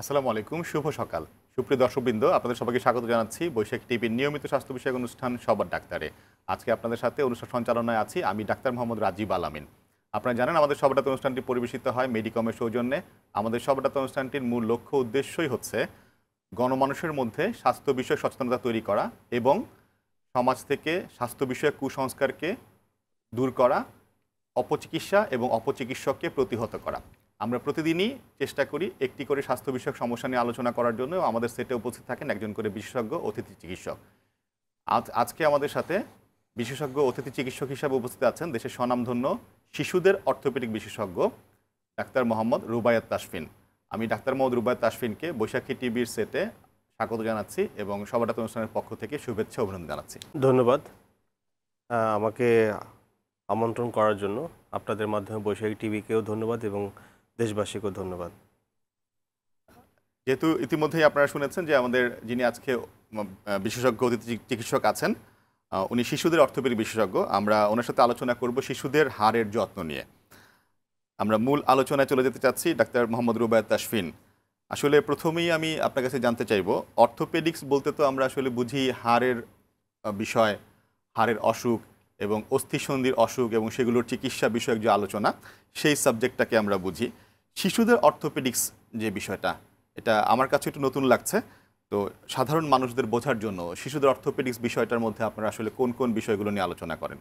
আসসালামু আলাইকুম, শুভ সকাল। সুপ্রিয় দর্শকবৃন্দ, আপনাদের সবাইকে স্বাগত জানাচ্ছি বৈশাখী টিভির নিয়মিত স্বাস্থ্য বিষয়ক অনুষ্ঠান সবার ডাক্তারে। আজকে আপনাদের সাথে অনুষ্ঠান সঞ্চালনায় আছি আমি ডাক্তার মোহাম্মদ রাজীব আল আমিন। আপনারা জানেন আমাদের সবার ডাক্তার অনুষ্ঠানটি পরিবেশিত হয় মেডিকমের সৌজন্যে। আমাদের সবার ডাক্তার অনুষ্ঠানটির মূল লক্ষ্য উদ্দেশ্যই হচ্ছে গণমানুষের মধ্যে স্বাস্থ্য বিষয়ক সচেতনতা তৈরি করা এবং সমাজ থেকে স্বাস্থ্য বিষয়ক কুসংস্কারকে দূর করা, অপচিকিৎসা এবং অপচিকিৎসককে প্রতিহত করা। আমরা প্রতিদিনই চেষ্টা করি একটি করে স্বাস্থ্য বিষয়ক সমস্যা নিয়ে আলোচনা করার জন্য। আমাদের সেটে উপস্থিত থাকেন একজন করে বিশেষজ্ঞ অতিথি চিকিৎসক। আজকে আমাদের সাথে বিশেষজ্ঞ অতিথি চিকিৎসক হিসাবে উপস্থিত আছেন দেশের স্বনামধন্য শিশুদের অর্থোপেডিক বিশেষজ্ঞ ডাক্তার মোহাম্মদ রুবায়াত তাসফিন। আমি ডাক্তার মোহাম্মদ রুবায়াত তাসফিনকে বৈশাখী টিভির সেটে স্বাগত জানাচ্ছি এবং সবার ডাক্তার অনুষ্ঠানের পক্ষ থেকে শুভেচ্ছা অভিনন্দন জানাচ্ছি। ধন্যবাদ আমাকে আমন্ত্রণ করার জন্য। আপনাদের মাধ্যমে বৈশাখী টিভিকেও ধন্যবাদ এবং দেশবাসীকেও ধন্যবাদ। যেহেতু ইতিমধ্যেই আপনারা শুনেছেন যে আমাদের যিনি আজকে বিশেষজ্ঞ অতিথি চিকিৎসক আছেন, উনি শিশুদের অর্থোপেডিক বিশেষজ্ঞ। আমরা ওনার সাথে আলোচনা করব শিশুদের হাড়ের যত্ন নিয়ে। আমরা মূল আলোচনায় চলে যেতে চাচ্ছি। ডাক্তার মোহাম্মদ রুবায়াত তাসফিন, আসলে প্রথমেই আমি আপনার কাছে জানতে চাইব, অর্থোপেডিক্স বলতে তো আমরা আসলে বুঝি হাড়ের বিষয়, হাড়ের অসুখ এবং অস্থিসন্ধির অসুখ এবং সেগুলোর চিকিৎসা বিষয়ক যে আলোচনা, সেই সাবজেক্টটাকে আমরা বুঝি। শিশুদের অর্থোপেডিক্স যে বিষয়টা, এটা আমার কাছে একটু নতুন লাগছে। তো সাধারণ মানুষদের বোঝার জন্য শিশুদের অর্থোপেডিক্স বিষয়টার মধ্যে আপনারা আসলে কোন কোন বিষয়গুলো নিয়ে আলোচনা করেন?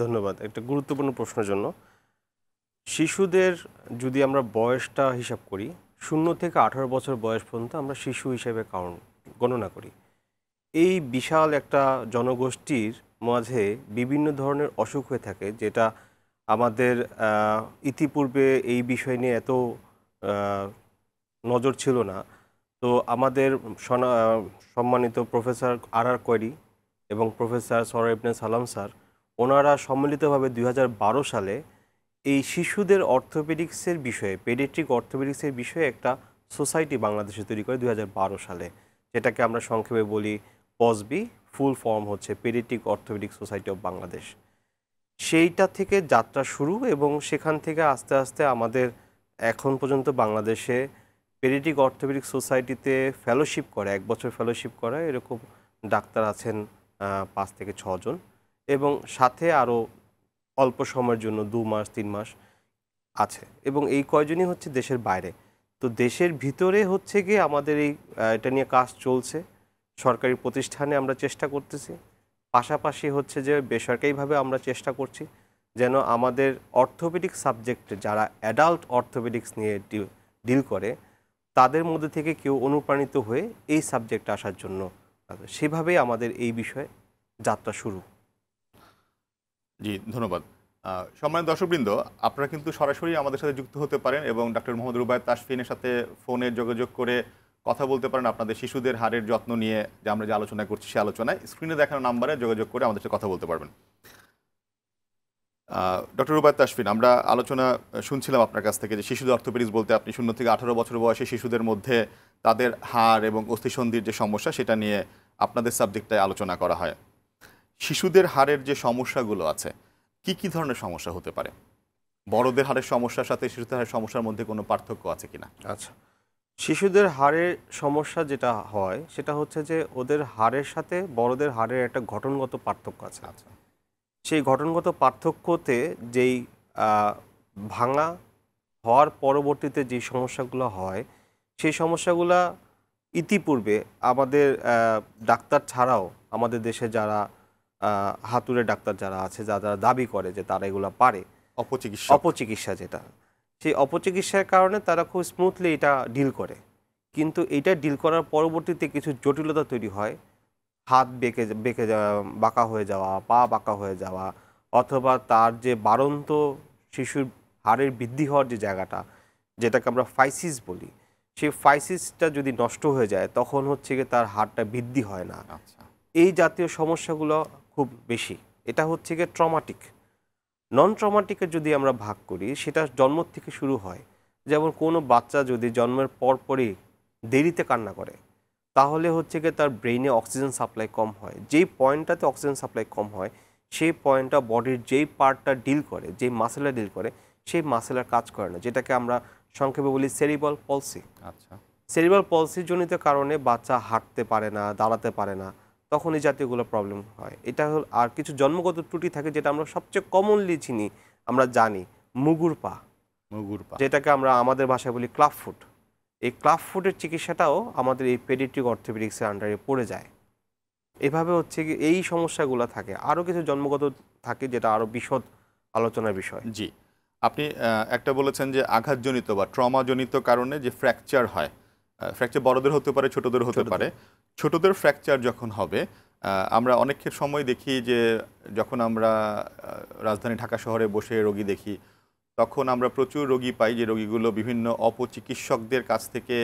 ধন্যবাদ, একটা গুরুত্বপূর্ণ প্রশ্নের জন্য। শিশুদের যদি আমরা বয়সটা হিসাব করি, 0 থেকে 18 বছর বয়স পর্যন্ত আমরা শিশু হিসেবে গণনা করি। এই বিশাল একটা জনগোষ্ঠীর মাঝে বিভিন্ন ধরনের অসুখ হয়ে থাকে, যেটা আমাদের ইতিপূর্বে এই বিষয় নিয়ে এত নজর ছিল না। তো আমাদের সম্মানিত প্রফেসর আর কোয়েরি এবং প্রফেসর সরওয়ার ইবনে সালাম স্যার, ওনারা সম্মিলিতভাবে 2012 সালে এই শিশুদের অর্থোপেডিক্সের বিষয়ে, পেডিয়াট্রিক অর্থোপেডিক্সের বিষয়ে একটা সোসাইটি বাংলাদেশে তৈরি করে 2012 সালে, যেটাকে আমরা সংক্ষেপে বলি পসবি। ফুল ফর্ম হচ্ছে paediatric orthopaedic society of Bangladesh. সেইটা থেকে যাত্রা শুরু এবং সেখান থেকে আস্তে আস্তে আমাদের এখন পর্যন্ত বাংলাদেশে পেডিয়াট্রিক অর্থোপেডিক সোসাইটিতে ফেলোশিপ করে, 1 বছর ফেলোশিপ করা এরকম ডাক্তার আছেন 5 থেকে 6 জন, এবং সাথে আরও অল্প সময়ের জন্য 2 মাস 3 মাস আছে, এবং এই কয়জনই হচ্ছে দেশের বাইরে। তো দেশের ভিতরে হচ্ছে গিয়ে আমাদের এটা নিয়ে কাজ চলছে। সরকারি প্রতিষ্ঠানে আমরা চেষ্টা করতেছি, পাশাপাশি হচ্ছে যে বেসরকারিভাবে আমরা চেষ্টা করছি যেন আমাদের অর্থোপেডিক সাবজেক্টে যারা অ্যাডাল্ট অর্থোপেডিক্স নিয়ে ডিল করে তাদের মধ্যে থেকে কেউ অনুপ্রাণিত হয়ে এই সাবজেক্টে আসার জন্য, সেভাবেই আমাদের এই বিষয়ে যাত্রা শুরু। জি, ধন্যবাদ। সম্মানিত দর্শকবৃন্দ, আপনারা কিন্তু সরাসরি আমাদের সাথে যুক্ত হতে পারেন এবং ডাক্তার মোহাম্মদ রুবায়াত তাসফিনের সাথে ফোনে যোগাযোগ করে কথা বলতে পারেন আপনাদের শিশুদের হাড়ের যত্ন নিয়ে যে আমরা যে আলোচনা করছি সেই আলোচনায়। স্ক্রিনে দেখানো নাম্বারে যোগাযোগ করে আমাদের সাথে কথা বলতে পারবেন। ডক্টর রুবায়াত তাসফিন, আমরা আলোচনা শুনছিলাম আপনার কাছ থেকে যে শিশুদের অর্থোপেডিক্স বলতে আপনি 0 থেকে 18 বছর বয়সী শিশুদের মধ্যে তাদের হাড় এবং অস্থিসন্ধির যে সমস্যা সেটা নিয়ে আপনাদের সাবজেক্টটায় আলোচনা করা হয়। শিশুদের হাড়ের যে সমস্যাগুলো আছে, কি কি ধরনের সমস্যা হতে পারে? বড়দের হাড়ের সমস্যার সাথে শিশুদের হাড়ের সমস্যার মধ্যে কোনো পার্থক্য আছে কিনা? আচ্ছা, শিশুদের হাড়ের সমস্যা যেটা হয় সেটা হচ্ছে যে ওদের হাড়ের সাথে বড়দের হাড়ের একটা গঠনগত পার্থক্য আছে। আচ্ছা, সেই গঠনগত পার্থক্যতে যেই ভাঙা হওয়ার পরবর্তীতে যে সমস্যাগুলো হয়, সেই সমস্যাগুলো ইতিপূর্বে আমাদের ডাক্তার ছাড়াও আমাদের দেশে যারা হাতুড়ে ডাক্তার যারা আছে, যারা দাবি করে যে তারা এগুলো পারে, অপচিকিৎসা যেটা, সেই অপচিকিৎসার কারণে তারা খুব স্মুথলি এটা ডিল করে। কিন্তু এটা ডিল করার পরবর্তীতে কিছু জটিলতা তৈরি হয়। হাত বেঁকে বাঁকা হয়ে যাওয়া, পা বাঁকা হয়ে যাওয়া, অথবা তার যে বাড়ন্ত শিশুর হাড়ের বৃদ্ধি হওয়ার যে জায়গাটা, যেটাকে আমরা ফাইসিস বলি, সেই ফাইসিসটা যদি নষ্ট হয়ে যায় তখন হচ্ছে গিয়ে তার হাড়টা বৃদ্ধি হয় না। আচ্ছা, এই জাতীয় সমস্যাগুলো খুব বেশি। এটা হচ্ছে গিয়ে ট্রমাটিক। নন ট্রমাটিকের যদি আমরা ভাগ করি, সেটা জন্ম থেকে শুরু হয়। যেমন কোনো বাচ্চা যদি জন্মের পরপরই দেরিতে কান্না করে, তাহলে হচ্ছে গিয়ে তার ব্রেইনে অক্সিজেন সাপ্লাই কম হয়। যেই পয়েন্টটাতে অক্সিজেন সাপ্লাই কম হয়, সেই পয়েন্টটা বডির যেই পার্টটা ডিল করে, যেই মাসেলটা ডিল করে, সেই মাসেল আর কাজ করে না, যেটাকে আমরা সংক্ষেপে বলি সেরিব্রাল পলসি। আচ্ছা, সেরিব্রাল পলসির জনিত কারণে বাচ্চা হাঁটতে পারে না, দাঁড়াতে পারে না, তখন এই জাতীয়গুলো প্রবলেম হয়। এটা হল, আর কিছু জন্মগত ত্রুটি থাকে যেটা আমরা সবচেয়ে কমনলি চিনি, আমরা জানি মুগুর পা, মুগুর পা। যেটাকে আমরা আমাদের ভাষায় বলি ক্লাব ফুট। এই ক্লাব ফুটের চিকিৎসাটাও আমাদের এই পেডিয়াট্রিক অর্থোপেডিক্সের আন্ডারে পড়ে যায়। এভাবে হচ্ছে কি এই সমস্যাগুলো থাকে। আরও কিছু জন্মগত থাকে যেটা আরও বিশদ আলোচনার বিষয়। জি, আপনি একটা বলেছেন যে আঘাতজনিত বা ট্রমাজনিত কারণে যে ফ্র্যাকচার হয়, ফ্র্যাকচার বড়দের হতে পারে, ছোটদের হতে পারে। ছোটদের ফ্র্যাকচার যখন হবে, আমরা অনেক সময় দেখি যে যখন আমরা রাজধানী ঢাকা শহরে বসে রোগী দেখি, তখন আমরা প্রচুর রোগী পাই যে রোগীগুলো বিভিন্ন অপচিকিৎসকদের কাছ থেকে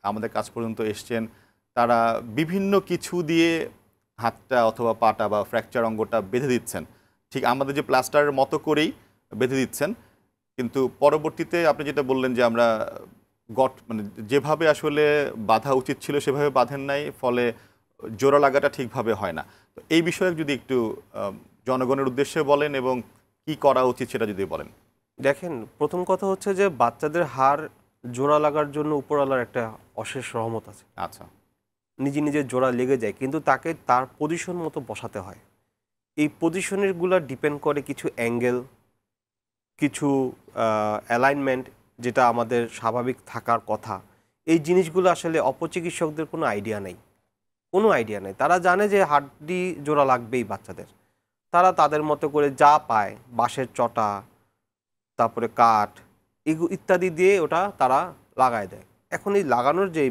আমাদের কাছ পর্যন্ত এসছেন। তারা বিভিন্ন কিছু দিয়ে হাতটা অথবা পাটা বা ফ্র্যাকচার অঙ্গটা বেঁধে দিচ্ছেন, ঠিক আমাদের যে প্লাস্টারের মতো করেই বেঁধে দিচ্ছেন। কিন্তু পরবর্তীতে আপনি যেটা বললেন যে আমরা মানে যেভাবে আসলে বাঁধা উচিত ছিল সেভাবে বাঁধেন নাই, ফলে জোড়া লাগাটা ঠিকভাবে হয় না। তো এই বিষয়ে যদি একটু জনগণের উদ্দেশ্যে বলেন এবং কি করা উচিত সেটা যদি বলেন। দেখেন, প্রথম কথা হচ্ছে যে বাচ্চাদের হাড় জোড়া লাগার জন্য উপরওয়ালার একটা অশেষ রহমত আছে। আচ্ছা, নিজে নিজে জোড়া লেগে যায়, কিন্তু তাকে তার পজিশন মতো বসাতে হয়। এই পজিশনেরগুলো ডিপেন্ড করে কিছু অ্যাঙ্গেল, কিছু অ্যালাইনমেন্ট, যেটা আমাদের স্বাভাবিক থাকার কথা। এই জিনিসগুলো আসলে অপচিকিৎসকদের কোনো আইডিয়া নেই, কোনো আইডিয়া নেই। তারা জানে যে হাড্ডি জোড়া লাগবেই বাচ্চাদের, তারা তাদের মতো করে যা পায়, বাঁশের চটা, তারপরে কাঠ, ইত্যাদি দিয়ে ওটা তারা লাগায় দেয়। এখন এই লাগানোর যে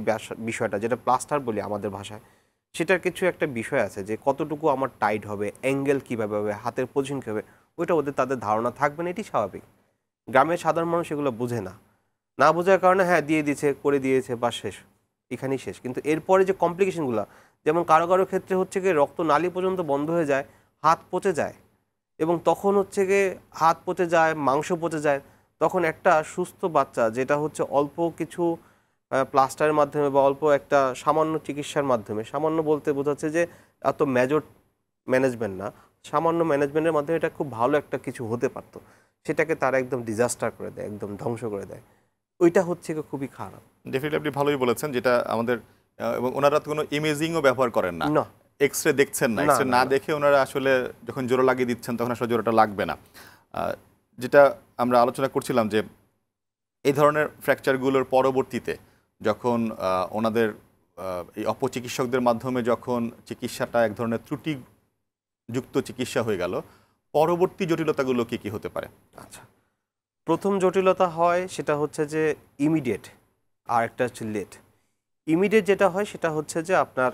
বিষয়টা, যেটা প্লাস্টার বলি আমাদের ভাষায়, সেটার কিছু একটা বিষয় আছে যে কতটুকু আমার টাইট হবে, অ্যাঙ্গেল কীভাবে হবে, হাতের পজিশন কীভাবে, ওইটা তাদের ধারণা থাকবে না, এটি স্বাভাবিক। গ্রামের সাধারণ মানুষ এগুলো বোঝে না, না বোঝার কারণে হ্যাঁ দিয়ে দিয়েছে, করে দিয়েছে, বা শেষ, এখানেই শেষ। কিন্তু এরপরে যে কমপ্লিকেশনগুলো, যেমন কারো কারো ক্ষেত্রে হচ্ছে গিয়ে রক্ত নালী পর্যন্ত বন্ধ হয়ে যায়, হাত পচে যায়, এবং তখন হচ্ছে গিয়ে হাত পচে যায়, মাংস পচে যায়। তখন একটা সুস্থ বাচ্চা, যেটা হচ্ছে অল্প কিছু প্লাস্টারের মাধ্যমে বা অল্প একটা সামান্য চিকিৎসার মাধ্যমে, সামান্য বলতে বোঝাচ্ছে যে এত মেজর ম্যানেজমেন্ট না, সামান্য ম্যানেজমেন্টের মাধ্যমে এটা খুব ভালো একটা কিছু হতে পারতো, সেটাকে তারা একদম ডিজাস্টার করে দেয়, একদম ধ্বংস করে দেয়। ওইটা হচ্ছে খুবই খারাপ। ডেফিনেটলি আপনি ভালোই বলেছেন, যেটা আমাদের এবং ওনারা তো কোনো ইমেজিংও ব্যবহার করেন না, না, এক্সরে দেখছেন না, এক্সরে না দেখে ওনারা আসলে যখন জোড়া লাগিয়ে দিচ্ছেন তখন আসলে জোড়াটা লাগবে না। যেটা আমরা আলোচনা করছিলাম যে এই ধরনের ফ্র্যাকচারগুলোর পরবর্তীতে যখন ওনাদের এই অপচিকিৎসকদের মাধ্যমে যখন চিকিৎসাটা এক ধরনের ত্রুটিযুক্ত চিকিৎসা হয়ে গেল, পরবর্তী জটিলতাগুলো কি কি হতে পারে? আচ্ছা, প্রথম জটিলতা হয় সেটা হচ্ছে যে ইমিডিয়েট, আর একটা হচ্ছে লেট। ইমিডিয়েট যেটা হয় সেটা হচ্ছে যে আপনার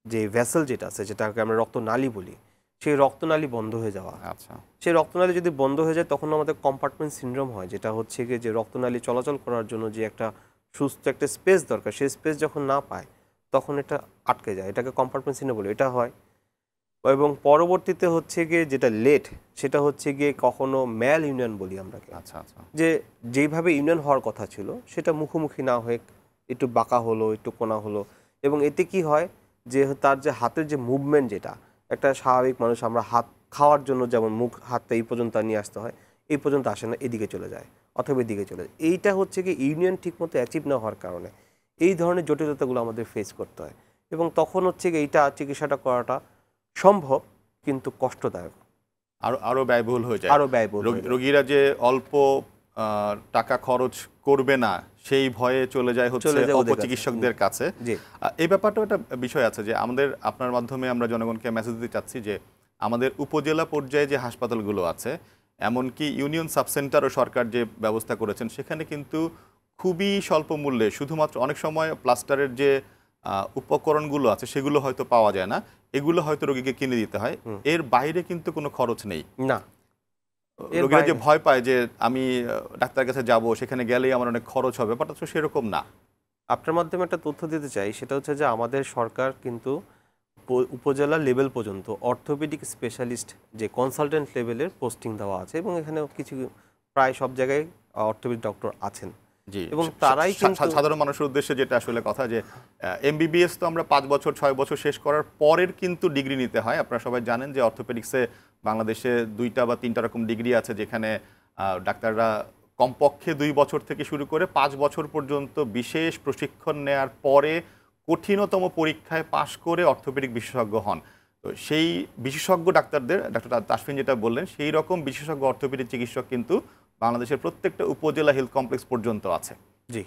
যে ভেসেল যেটা আছে, যেটাকে আমরা রক্তনালী বলি, সেই রক্তনালী বন্ধ হয়ে যাওয়া। আচ্ছা, সেই রক্তনালী যদি বন্ধ হয়ে যায় তখন আমাদের কম্পার্টমেন্ট সিনড্রোম হয়, যেটা হচ্ছে গিয়ে যে রক্তনালী চলাচল করার জন্য যে একটা সুস্থ একটা স্পেস দরকার, সেই স্পেস যখন না পায় তখন এটা আটকে যায়, এটাকে কম্পার্টমেন্ট সিনড্রোম বলে, এটা হয়। এবং পরবর্তীতে হচ্ছে গিয়ে যেটা লেট, সেটা হচ্ছে গিয়ে কখনো ম্যাল ইউনিয়ন বলি আমরা। আচ্ছা, আচ্ছা, যে যেইভাবে ইউনিয়ন হওয়ার কথা ছিল সেটা মুখোমুখি না হয়ে একটু বাঁকা হলো, একটু কোনা হলো, এবং এতে কি হয় যে তার যে হাতের যে মুভমেন্ট, যেটা একটা স্বাভাবিক মানুষ, আমরা হাত খাওয়ার জন্য যেমন মুখ হাতটা এই পর্যন্ত নিয়ে আসতে হয়, এই পর্যন্ত আসে না, এদিকে চলে যায় অথবা এদিকে চলে যায়। এইটা হচ্ছে কি ইউনিয়ন ঠিকমতো অ্যাচিভ না হওয়ার কারণে এই ধরনের জটিলতাগুলো আমাদের ফেস করতে হয়, এবং তখন হচ্ছে কি এইটা চিকিৎসাটা করাটা সম্ভব কিন্তু কষ্টদায়ক, আরো ব্যয়বহুল হয়ে যায়। আরও ব্যয়বহুল। রোগীরা যে অল্প টাকা খরচ করবে না সেই ভয়ে চলে যায় হচ্ছে অপচিকিৎসকদের কাছে। এই ব্যাপারটা একটা বিষয় আছে যে আপনার মাধ্যমে আমরা জনগণকে মেসেজ দিতে চাচ্ছি যে আমাদের উপজেলা পর্যায়ে যে হাসপাতালগুলো আছে, এমনকি ইউনিয়ন সাবসেন্টারও সরকার যে ব্যবস্থা করেছেন, সেখানে কিন্তু খুবই স্বল্প মূল্যে শুধুমাত্র অনেক সময় প্লাস্টারের যে উপকরণগুলো আছে সেগুলো হয়তো পাওয়া যায় না, এগুলো হয়তো রোগীকে কিনে দিতে হয়। এর বাইরে কিন্তু কোনো খরচ নেই না। রোগীরা যে ভয় পায় যে আমি ডাক্তারের কাছে যাব, সেখানে গেলেই আমার অনেক খরচ হবে, বাট আসলে সেরকম না। আপনার মাধ্যমে একটা তথ্য দিতে চাই, সেটা হচ্ছে যে আমাদের সরকার কিন্তু উপজেলা লেভেল পর্যন্ত অর্থোপেডিক স্পেশালিস্ট যে কনসালটেন্ট লেভেলের পোস্টিং দেওয়া আছে, এবং এখানে কিছু প্রায় সব জায়গায় অর্থোপেডিক ডক্টর আছেন। জি, এবং তারাই সাধারণ মানুষের উদ্দেশ্যে যেটা আসলে কথা যে এমবিবিএস তো আমরা 5 বছর 6 বছর শেষ করার পরের কিন্তু ডিগ্রি নিতে হয়। আপনারা সবাই জানেন যে অর্থোপেডিক্সে বাংলাদেশে 2টা বা 3টা রকম ডিগ্রি আছে, যেখানে ডাক্তাররা কমপক্ষে 2 বছর থেকে শুরু করে 5 বছর পর্যন্ত বিশেষ প্রশিক্ষণ নেয়ার পরে কঠিনতম পরীক্ষায় পাশ করে অর্থোপেডিক বিশেষজ্ঞ হন। তো সেই বিশেষজ্ঞ ডাক্তারদের ডক্টর তাসফিন যেটা বললেন, সেই রকম বিশেষজ্ঞ অর্থোপেডিক চিকিৎসক কিন্তু বাংলাদেশের প্রত্যেকটা উপজেলা হেলথ কমপ্লেক্স পর্যন্ত আছে। জি।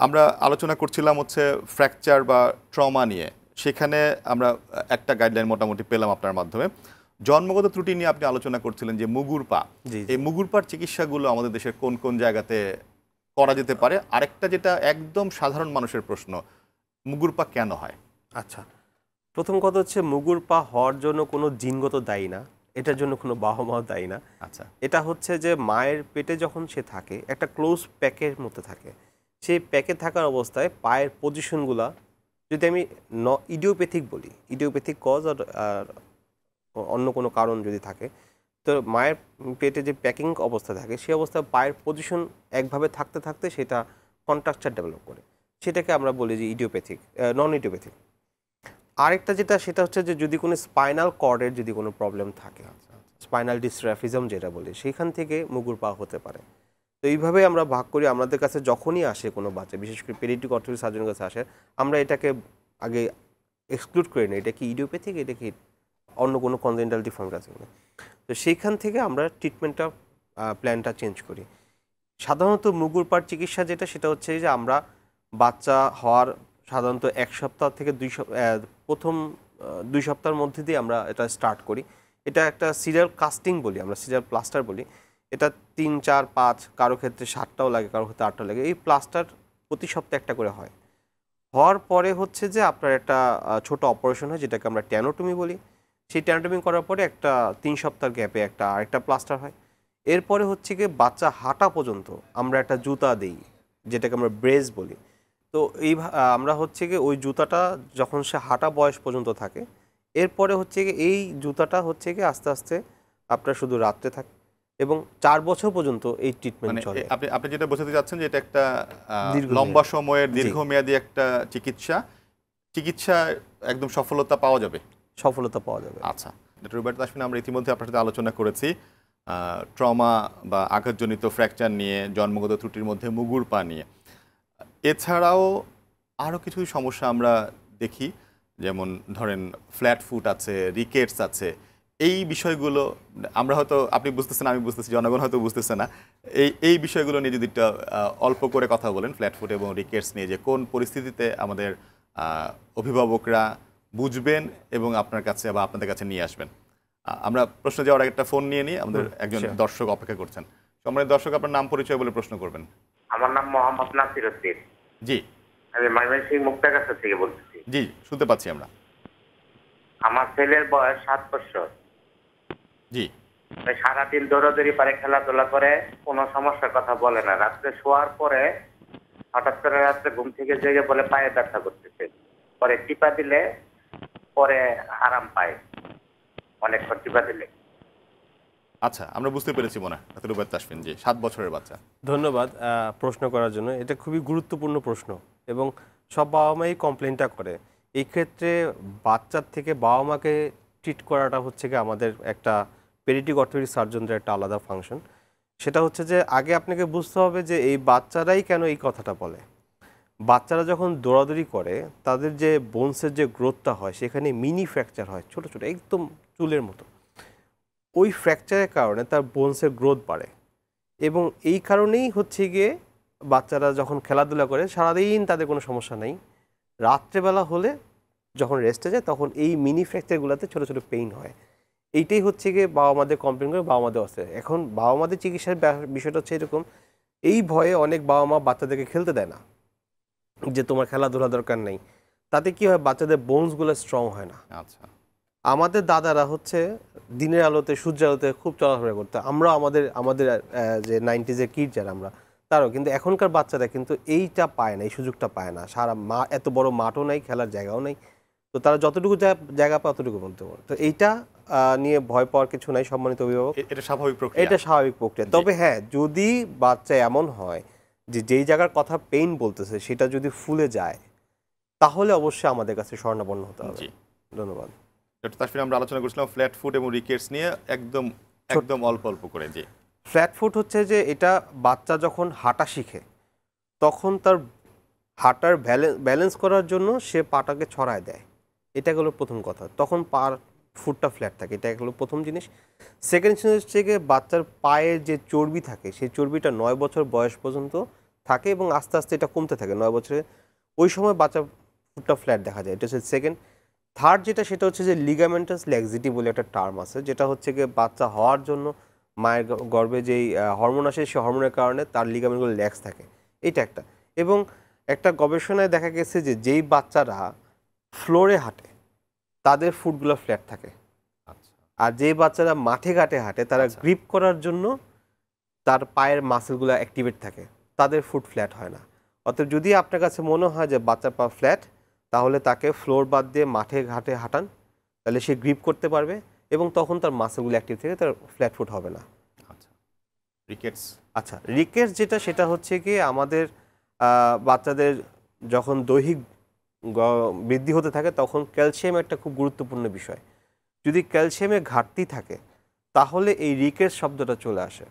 আমরা আলোচনা করছিলাম হচ্ছে ফ্র্যাকচার বা ট্রমা নিয়ে। সেখানে আমরা একটা গাইডলাইন মোটামুটি পেলাম আপনার মাধ্যমে। জন্মগত ত্রুটি নিয়ে আপনি আলোচনা করছিলেন যে মুগুর পা, এই মুগুর পার চিকিৎসাগুলো আমাদের দেশের কোন কোন জায়গাতে করা যেতে পারে? আরেকটা যেটা একদম সাধারণ মানুষের প্রশ্ন, মুগুর পা কেন হয়? আচ্ছা, প্রথম কথা হচ্ছে মুগুর পা হওয়ার জন্য কোনো জিনগত দায়ী না, এটার জন্য কোনো বাবা মাও দায়ী না। আচ্ছা, এটা হচ্ছে যে মায়ের পেটে যখন সে থাকে একটা ক্লোজ প্যাকের মধ্যে থাকে, সেই প্যাকে থাকার অবস্থায় পায়ের পজিশনগুলা, যদি আমি ইডিওপ্যাথিক বলি, ইডিওপ্যাথিক কজ আর অন্য কোনো কারণ যদি থাকে, তো মায়ের পেটে যে প্যাকিং অবস্থা থাকে সেই অবস্থায় পায়ের পজিশন একভাবে থাকতে থাকতে সেটা কন্ট্রাকচার ডেভেলপ করে, সেটাকে আমরা বলি যে ইডিওপ্যাথিক, নন ইডিওপ্যাথিক। আরেকটা যেটা সেটা হচ্ছে যে যদি কোনো স্পাইনাল কর্ডের যদি কোনো প্রবলেম থাকে, স্পাইনাল ডিস্ট্রাফিজম যেটা বলি, সেখান থেকে মুগুর পা হতে পারে। তো এইভাবে আমরা ভাগ করি। আমাদের কাছে যখনই আসে কোনো বাচ্চা, বিশেষ করে পেডিয়াট্রিক অর্থোপেডিক সার্জনের কাছে আসে, আমরা এটাকে আগে এক্সক্লুড করি না, এটা কি ইডিওপ্যাথিক, এটা কি অন্য কোনো কনজেন্টাল ডিফর্মিটি আছে কিনা। তো সেইখান থেকে আমরা ট্রিটমেন্টটা প্ল্যানটা চেঞ্জ করি। সাধারণত মুগুর পার চিকিৎসা যেটা, সেটা হচ্ছে যে আমরা বাচ্চা হওয়ার সাধারণত 1 সপ্তাহ থেকে 2 প্রথম 2 সপ্তাহের মধ্যে দিয়ে আমরা এটা স্টার্ট করি। এটা একটা সিরিয়াল কাস্টিং বলি, আমরা সিরিয়াল প্লাস্টার বলি। এটা 3, 4, 5, কারো ক্ষেত্রে 7টাও লাগে, কারো ক্ষেত্রে 8টাও লাগে। এই প্লাস্টার প্রতি সপ্তাহে একটা করে হয়। হওয়ার পরে হচ্ছে যে আপনার একটা ছোট অপারেশন হয়, যেটাকে আমরা ট্যানোটমি বলি। সেই ট্যানোটমি করার পরে একটা 3 সপ্তাহের গ্যাপে আরেকটা প্লাস্টার হয়। এরপরে হচ্ছে গিয়ে বাচ্চা হাঁটা পর্যন্ত আমরা একটা জুতা দিই, যেটাকে আমরা ব্রেস বলি। তো আমরা হচ্ছে গিয়ে ওই জুতাটা যখন সে হাঁটা বয়স পর্যন্ত থাকে, এরপরে হচ্ছে গিয়ে এই জুতাটা হচ্ছে গিয়ে আস্তে আস্তে আপনার শুধু রাত্রে থাকে এবং 4 বছর পর্যন্ত এই ট্রিটমেন্ট চলে। আপনি যেটা বোঝাতে চাচ্ছেন যে এটা একটা দীর্ঘমেয়াদী, লম্বা সময়ের দীর্ঘমেয়াদী একটা চিকিৎসা একদম সফলতা পাওয়া যাবে। আচ্ছা, ডক্টর রুবায়েত তাসফিন, আমরা ইতিমধ্যে আপনার সাথে আলোচনা করেছি ট্রমা বা আঘাতজনিত ফ্র্যাকচার নিয়ে, জন্মগত ত্রুটির মধ্যে মুগুর পা নিয়ে। এছাড়াও আরও কিছু সমস্যা আমরা দেখি, যেমন ধরেন ফ্ল্যাট ফুট আছে, রিকেটস আছে। এই বিষয়গুলো আমরা হয়তো, আপনি বুঝতেছেন, আমি বুঝতেছি, জনগণ হয়তো বুঝতেছে না। এই বিষয়গুলো নিয়ে যদি একটা অল্প করে কথা বলেন, ফ্ল্যাট ফুট এবং রিকেটস নিয়ে, যে কোন পরিস্থিতিতে আমাদের অভিভাবকরা বুঝবেন এবং আপনার কাছে বা আপনাদের কাছে নিয়ে আসবেন। আমরা প্রশ্ন যাওয়ার আগে একটা ফোন নিয়ে নিই, আমাদের একজন দর্শক অপেক্ষা করছেন। সম্মানিত দর্শক, আপনার নাম পরিচয় বলে প্রশ্ন করবেন। আমার নাম মোহাম্মদ নাসির উদ্দিন। জি, আমি ময়মনসিংহ মুক্তাগাছা থেকে বলতেছি। জি, শুনতে পাচ্ছি আমরা। আমার ছেলের বয়স 7 বছর। জি, সারাদিন দৌড়াদৌড়ি পারে, খেলাধুলা করে, কোনো সমস্যার কথা বলে না। রাত্রে শোয়ার পরে হঠাৎ করে রাত্রে ঘুম থেকে জেগে বলে পায়ে ব্যথা করতেছে, পরে টিপা দিলে পরে আরাম পায়, অনেকক্ষণ টিপা দিলে। আচ্ছা, আমরা বুঝতে পেরেছি মনে হয় ডক্টর রুবায়েত তাসফিন। জি, 7 বছরের বাচ্চা। ধন্যবাদ প্রশ্ন করার জন্য। এটা খুবই গুরুত্বপূর্ণ প্রশ্ন এবং সব বাবা মাই কমপ্লেনটা করে। এই ক্ষেত্রে বাচ্চার থেকে বাবা মাকে ট্রিট করাটা হচ্ছে কি আমাদের একটা পেডিয়াট্রিক অর্থোপেডিক সার্জনদের একটা আলাদা ফাংশন। সেটা হচ্ছে যে আগে আপনাকে বুঝতে হবে যে এই বাচ্চারাই কেন এই কথাটা বলে। বাচ্চারা যখন দৌড়াদৌড়ি করে, তাদের যে বোনসের যে গ্রোথটা হয়, সেখানে মিনি ফ্র্যাকচার হয়, ছোট ছোট একদম চুলের মতো। ওই ফ্র্যাকচারের কারণে তার বোনসের গ্রোথ বাড়ে এবং এই কারণেই হচ্ছে গিয়ে বাচ্চারা যখন খেলাধুলা করে সারাদিন তাদের কোনো সমস্যা নেই, রাত্রেবেলা হলে যখন রেস্টে যায় তখন এই মিনি ফ্র্যাকচারগুলোতে ছোটো ছোটো পেইন হয়। এইটাই হচ্ছে গিয়ে বাবা মাদের কমপ্লেন করে, বাবা মাদের অস্তে। এখন বাবা মাদের চিকিৎসার বিষয়টা হচ্ছে এরকম, এই ভয়ে অনেক বাবা মা বাচ্চাদেরকে খেলতে দেয় না, যে তোমার খেলাধুলা দরকার নেই। তাতে কি হয়, বাচ্চাদের বোনসগুলো স্ট্রং হয় না। আচ্ছা, আমাদের দাদারা হচ্ছে দিনের আলোতে, সূর্যের আলোতে খুব চলাফেরা করতো। আমরা আমাদের যে 90s-এর কিড যারা আমরা, তারও কিন্তু এখনকার বাচ্চারা কিন্তু এইটা পায় না, এই সুযোগটা পায় না। সারা এত বড় মাঠও নাই, খেলার জায়গাও নাই। তো তারা যতটুকু জায়গা পায় অতটুকু মধ্যে। তো এইটা নিয়ে ভয় পাওয়ার কিছু নাই সম্মানিত অভিভাবক, এটা স্বাভাবিক প্রক্রিয়া। এটা স্বাভাবিক প্রক্রিয়া। তবে হ্যাঁ, যদি বাচ্চা এমন হয় যে যেই জায়গার কথা পেইন বলতেছে সেটা যদি ফুলে যায়, তাহলে অবশ্যই আমাদের কাছে শরণাপন্ন হতে হবে। ধন্যবাদ ডক্টর তাসফিন, আমরা আলোচনা করছিলাম ফ্ল্যাট ফুট এবং রিকেটস নিয়ে, একদম অল্প অল্প করে। জি, ফ্ল্যাট ফুট হচ্ছে যে এটা বাচ্চা যখন হাঁটা শিখে তখন তার হাঁটার ব্যালেন্স করার জন্য সে পাটাকে ছড়ায় দেয়, এটা গেলো প্রথম কথা, তখন পার ফুটটা ফ্ল্যাট থাকে, এটা হলো প্রথম জিনিস। সেকেন্ড জিনিস হচ্ছে গিয়ে বাচ্চার পায়ের যে চর্বি থাকে সেই চর্বিটা 9 বছর বয়স পর্যন্ত থাকে এবং আস্তে আস্তে এটা কমতে থাকে 9 বছরে, ওই সময় বাচ্চা ফুটটা ফ্ল্যাট দেখা যায়, এটা হচ্ছে সেকেন্ড। থার্ড যেটা সেটা হচ্ছে যে লিগামেন্টাস ল্যাক্সিটি বলে একটা টার্ম আছে, যেটা হচ্ছে গিয়ে বাচ্চা হওয়ার জন্য মায়ের গর্ভে যেই হরমোন আসে সেই হরমোনের কারণে তার লিগামেন্টগুলো ল্যাক্স থাকে, এটা একটা। এবং একটা গবেষণায় দেখা গেছে যে যেই বাচ্চারা ফ্লোরে হাঁটে তাদের ফুটগুলো ফ্ল্যাট থাকে, আচ্ছা আর যেই বাচ্চারা মাঠে ঘাটে হাঁটে তারা আচ্ছা। গ্রিপ করার জন্য তার পায়ের মাসেলগুলো অ্যাক্টিভেট থাকে, তাদের ফুট ফ্ল্যাট হয় না। অতএব যদি আপনার কাছে মনে হয় যে বাচ্চার পা ফ্ল্যাট, তাহলে তাকে ফ্লোর বাদ দিয়ে মাঠে ঘাটে হাঁটান, তাহলে সে গ্রিপ করতে পারবে এবং তখন তার মাসেলগুলো অ্যাক্টিভ থেকে তার ফ্ল্যাট ফুট হবে না। আচ্ছা রিকেটস। আচ্ছা, রিকেটস যেটা সেটা হচ্ছে কি আমাদের বাচ্চাদের যখন দৈহিক বৃদ্ধি হতে থাকে তখন ক্যালসিয়াম একটা খুব গুরুত্বপূর্ণ বিষয়, যদি ক্যালসিয়ামের ঘাটতি থাকে তাহলে এই রিকেটস শব্দটা চলে আসে।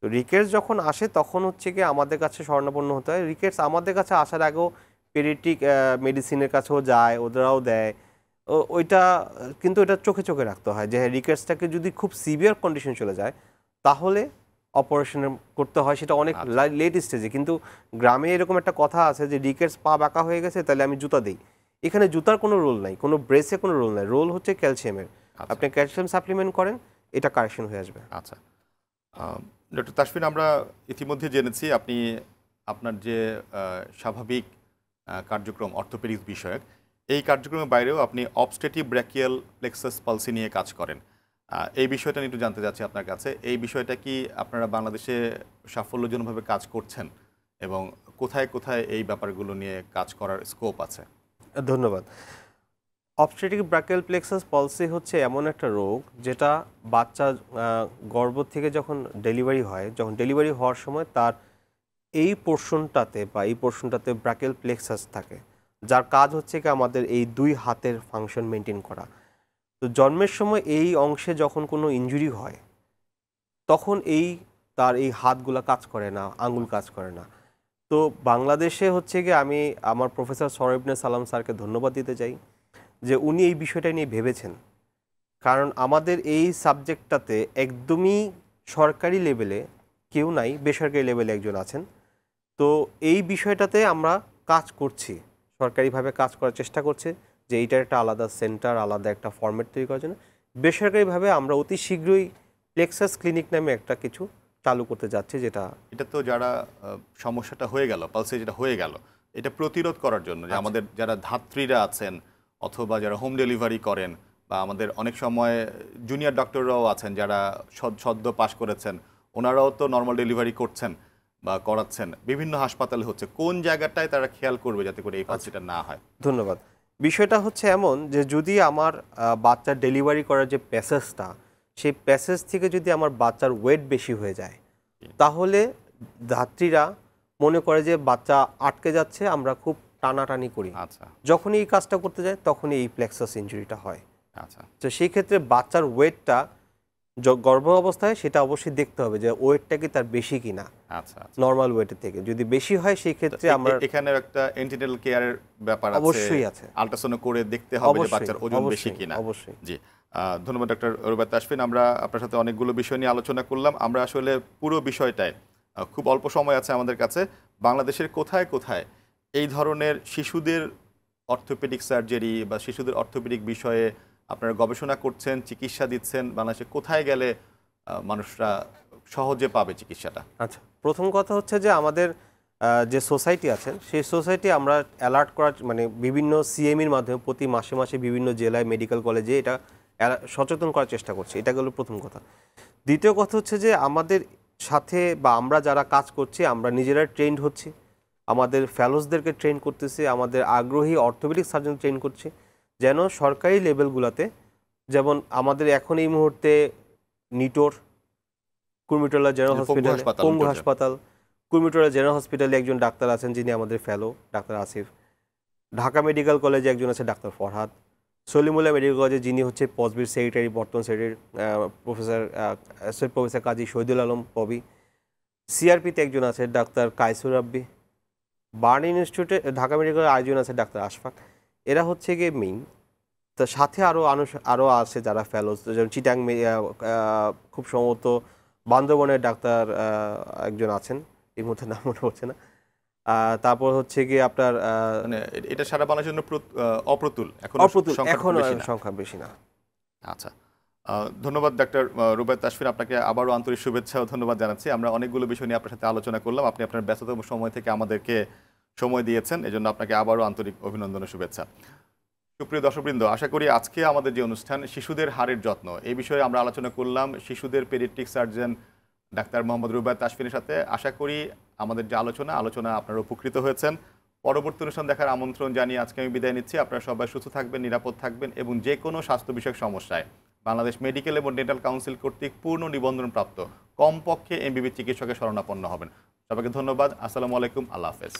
তো রিকেটস যখন আসে তখন হচ্ছে কি আমাদের কাছে শরণাপন্ন হতে হয়। রিকেটস আমাদের কাছে আসার আগেও পেডিয়াট্রিক মেডিসিনের কাছেও যায়, ওদেরাও দেয়, ওইটা কিন্তু এটা চোখে চোখে রাখতে হয় যে রিকেটসটাকে যদি খুব সিভিয়ার কন্ডিশন চলে যায় তাহলে অপারেশন করতে হয়, সেটা অনেক লেট স্টেজে। কিন্তু গ্রামে এরকম একটা কথা আছে যে রিকেটস পা বাঁকা হয়ে গেছে তাহলে আমি জুতা দিই, এখানে জুতার কোনো রোল নাই, কোনো ব্রেসে কোনো রোল নাই, রোল হচ্ছে ক্যালসিয়ামের। আপনি ক্যালসিয়াম সাপ্লিমেন্ট করেন, এটা কারেকশন হয়ে আসবে। আচ্ছা ডক্টর তাসফিন, আমরা ইতিমধ্যে জেনেছি আপনি আপনার যে স্বাভাবিক কার্যক্রম অর্থোপেডিক্স বিষয়ক, এই কার্যক্রমের বাইরেও আপনি অবস্টেটিভ ব্র্যাকিয়াল প্লেক্সাস পালসি নিয়ে কাজ করেন। এই বিষয়টা নিয়ে একটু জানতে চাচ্ছি আপনার কাছে, এই বিষয়টা কি আপনারা বাংলাদেশে সাফল্যজনকভাবে কাজ করছেন এবং কোথায় কোথায় এই ব্যাপারগুলো নিয়ে কাজ করার স্কোপ আছে? ধন্যবাদ। অবস্টেটিক ব্র্যাকিয়াল প্লেক্সাস পলসি হচ্ছে এমন একটা রোগ যেটা বাচ্চা গর্ভ থেকে যখন ডেলিভারি হয়, যখন ডেলিভারি হওয়ার সময় তার এই পোর্শনটাতে ব্র্যাকিয়াল প্লেক্সাস থাকে, যার কাজ হচ্ছে কি আমাদের এই দুই হাতের ফাংশন মেনটেন করা। তো জন্মের সময় এই অংশে যখন কোনো ইনজুরি হয় তখন তার এই হাতগুলা কাজ করে না, আঙ্গুল কাজ করে না। তো বাংলাদেশে হচ্ছে কি আমি আমার প্রফেসর সরোয়ার ইবনে সালাম স্যারকে ধন্যবাদ দিতে চাই যে উনি এই বিষয়টা নিয়ে ভেবেছেন, কারণ আমাদের এই সাবজেক্টটাতে একদমই সরকারি লেভেলে কেউ নাই, বেসরকারি লেভেলে একজন আছেন। তো এই বিষয়টাতে আমরা কাজ করছি, সরকারিভাবে কাজ করার চেষ্টা করছে যে এইটার একটা আলাদা সেন্টার, আলাদা একটা ফরম্যাট তৈরি করার জন্য। বেসরকারিভাবে আমরা অতি শীঘ্রই প্লেক্সাস ক্লিনিক নামে একটা কিছু চালু করতে যাচ্ছি। এটা তো যারা সমস্যাটা হয়ে গেল, পালসে যেটা হয়ে গেল, এটা প্রতিরোধ করার জন্য যে আমাদের যারা ধাত্রীরা আছেন অথবা যারা হোম ডেলিভারি করেন বা আমাদের অনেক সময় জুনিয়র ডক্টররাও আছেন যারা সদ্য পাশ করেছেন, ওনারাও তো নর্মাল ডেলিভারি করছেন বা করাচ্ছেন, বিভিন্ন হাসপাতালে হচ্ছে, কোন জায়গাটায় তারা খেয়াল করবে যাতে করে এই পালসিটা না হয়? ধন্যবাদ। বিষয়টা হচ্ছে এমন যে যদি আমার বাচ্চার ডেলিভারি করার যে প্যাসেজটা, সেই প্যাসেজ থেকে যদি আমার বাচ্চার ওয়েট বেশি হয়ে যায় তাহলে ধাত্রীরা মনে করে যে বাচ্চা আটকে যাচ্ছে, আমরা খুব টানাটানি করি। আচ্ছা, যখনই এই কাজটা করতে যায় তখনই এই প্লেক্সাস ইনজুরিটা হয়। আচ্ছা, তো সেই ক্ষেত্রে বাচ্চার ওয়েটটা গর্ভ অবস্থায় সেটা অবশ্যই দেখতে হবে যে ওয়েটটা কি তার বেশি কিনা, আচ্ছা, নর্মাল ওয়েটের থেকে যদি বেশি হয় সেই ক্ষেত্রে আমরা এখানে একটা এন্টিনেটাল কেয়ারের ব্যাপার আছে, অবশ্যই আছে, আল্ট্রাসাউন্ড করে দেখতে হবে যে বাচ্চার ওজন বেশি কিনা। অবশ্যই। জি, ধন্যবাদ ডক্টর রুবায়েত তাসফিন। আমরা আপনার সাথে অনেকগুলো বিষয় নিয়ে আলোচনা করলাম। আমরা আসলে পুরো বিষয়টায় খুব অল্প সময় আছে আমাদের কাছে, বাংলাদেশের কোথায় কোথায় এই ধরনের শিশুদের অর্থোপেডিক সার্জারি বা শিশুদের অর্থোপেডিক বিষয়ে আপনারা গবেষণা করছেন, চিকিৎসা দিচ্ছেন, বাংলাদেশে কোথায় গেলে মানুষরা সহজে পাবে চিকিৎসাটা? আচ্ছা, প্রথম কথা হচ্ছে যে আমাদের যে সোসাইটি আছেন সেই সোসাইটি আমরা অ্যালার্ট করার মানে বিভিন্ন সিএমইর মাধ্যমে প্রতি মাসে মাসে বিভিন্ন জেলায় মেডিকেল কলেজে এটা সচেতন করার চেষ্টা করছি, এটা গেল প্রথম কথা। দ্বিতীয় কথা হচ্ছে যে আমাদের সাথে বা আমরা যারা কাজ করছি আমরা নিজেরা ট্রেন্ড হচ্ছি, আমাদের ফেলোসদেরকে ট্রেন করতেছি, আমাদের আগ্রহী অর্থোপেডিক সার্জন ট্রেন করছি, যেন সরকারি লেভেলগুলোতে, যেমন আমাদের এখন এই মুহূর্তে নিটোর কুর্মিটোলা জেনারেল হসপিটাল, পঙ্গু হাসপাতাল, কুর্মিটোলা জেনারেল হসপিটালে একজন ডাক্তার আছেন যিনি আমাদের ফেলো, ডাক্তার আসিফ। ঢাকা মেডিকেল কলেজে একজন আছে ডাক্তার ফরহাদ। সলিমুল্লাহ মেডিকেল কলেজে যিনি হচ্ছে পসবির সেক্রেটারি, বর্তমান সেক্রেটারি প্রফেসর অ্যাসোসিয়েট প্রফেসর কাজী শহীদুল আলম পবি। সিআরপিতে একজন আছে ডাক্তার কায়সুর রাব্বি। বার্ন ইনস্টিটিউটে ঢাকা মেডিকেলের আরেকজন আছে ডাক্তার আশফাক। এরা হচ্ছে গিয়ে মেইন। তার সাথে আরও আছে যারা ফেলোজ, যেমন চিটাং খুব সম্ভবত বান্দরবনের ডাক্তার একজন আছেন, এই মুহূর্তে নাম মনে পড়ছে না। তারপর হচ্ছে গিয়ে আপনার মানে এটা সারা বাংলার জন্য অপ্রতুল, এখন সংখ্যা বেশি না। আচ্ছা, ধন্যবাদ ডাক্তার রুবায়েত তাসফিন, আপনাকে আবারও আন্তরিক শুভেচ্ছা ও ধন্যবাদ জানাচ্ছি। আমরা অনেকগুলো বিষয় নিয়ে আপনার সাথে আলোচনা করলাম, আপনি আপনার ব্যস্ততম সময় থেকে আমাদেরকে সময় দিয়েছেন, এজন্য আপনাকে আবারও আন্তরিক অভিনন্দন ও শুভেচ্ছা। সুপ্রিয় দর্শকবৃন্দ, আশা করি আজকে আমাদের যে অনুষ্ঠান শিশুদের হাড়ের যত্ন, এই বিষয়ে আমরা আলোচনা করলাম শিশুদের paediatric surgeon doctor Mohammad Rubayet তাসফিনের সাথে। আশা করি আমাদের যে আলোচনা আপনারা উপকৃত হয়েছেন। পরবর্তী অনুষ্ঠান দেখার আমন্ত্রণ জানিয়ে আজকে আমি বিদায় নিচ্ছি। আপনারা সবাই সুস্থ থাকবেন, নিরাপদ থাকবেন এবং যে কোনো স্বাস্থ্য বিষয়ক সমস্যায় বাংলাদেশ মেডিকেল এবং ডেন্টাল কাউন্সিল কর্তৃক পূর্ণ নিবন্ধনপ্রাপ্ত কমপক্ষে এমবিবি চিকিৎসকের শরণাপন্ন হবেন। সবাইকে ধন্যবাদ। আসসালামু আলাইকুম, আল্লাহ হাফেজ।